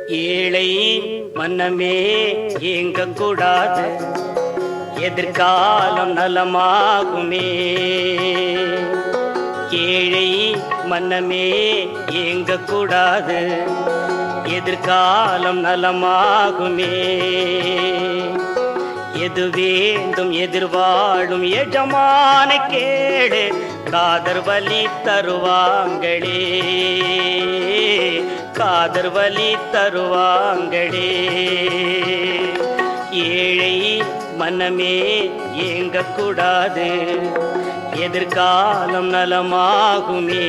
ஏழை மன்னமே ஏங்க கூடாது, எதிர்காலம் நலமாகுமே. ஏழை மன்னமே ஏங்க கூடாது, எதிர்காலம் நலமாகுமே. எது வேண்டும் எதிர்வாழும் எஜமான கேடு, காதர் வலி தருவாங்களே, காதர் வலி தருவாங்களே. ஏழை மனமே ஏங்க கூடாது, எதிர்காலம் நலமாகுமே.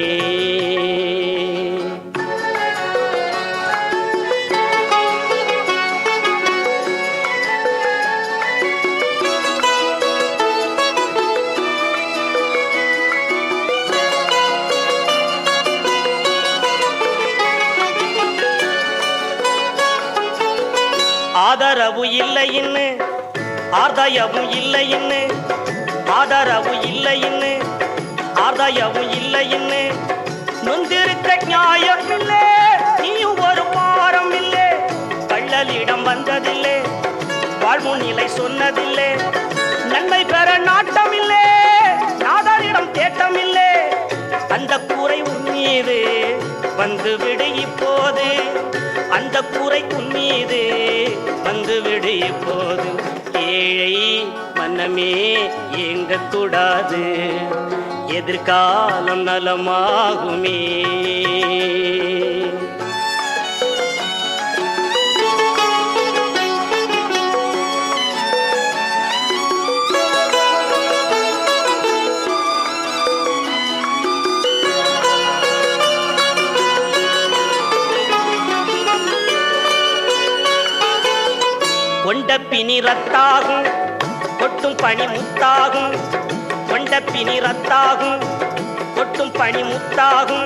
ஆதரவு இல்லைன்னு ஆதாயமும் இல்லைன்னு, ஆதரவு இல்லைன்னு ஆதாயமும் இல்லைன்னு நொந்திருக்க நியாயம் இல்லை. நீயும் ஒரு பாரம் இல்லை, கள்ளலிடம் வந்ததில்லை, வாழ்வு நிலை சொன்னதில்லை. நன்மை பெற நாட்டம் இல்லை, நாதாரிடம் தேட்டம் இல்லை. அந்த கூரை உன்மீது வந்து விடு இப்போது, அந்த கூரை உன்மீது வந்து விடு இப்போது. ஏழை மன்னமே ஏங்க கூடாது, எதிர்காலம் நலமாகுமே. கொண்டப்பினி ரத்தாகும் கொட்டும் பனி முத்தாகும், கொண்டப்பினி ரத்தாகும் கொட்டும் பனி முத்தாகும்.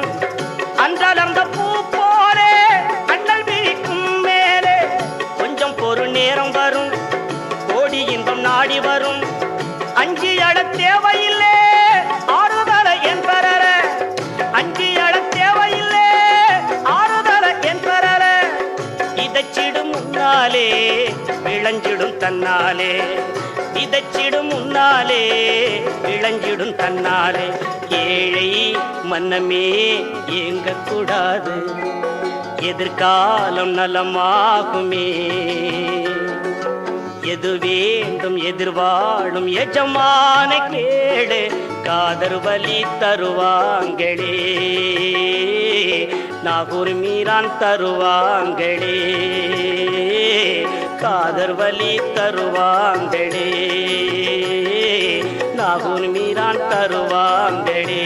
அன்றலர்ந்த பூ போலே அண்ணல் விழிக்கும் மேலே, கொஞ்சம் பொறு நேரம் வரும், கோடி இன்பம் நாடி வரும். அஞ்சி அழ தேவையில்லை ஆறுதல என்பரர, அஞ்சி அழ தேவையில்லை ஆறுதல என்பரர. இதச்சிடும் முன்னாலே விளஞ்சிடும் தன்னாலே, விதைச்சிடும் முன்னாலே விளஞ்சிடும் தன்னாலே. ஏழை மன்னமே ஏங்க கூடாது, எதிர்காலம் நலமாகுமே. எது வேண்டும் எதிர்வாழும் எஜமான கேடு, காதர் வலி தருவாங்களே, நாகூர் மீரான் தருவாங்களே, காதர் வலி தருவாங்களே, நாகூர் மீரான் தருவாங்களே.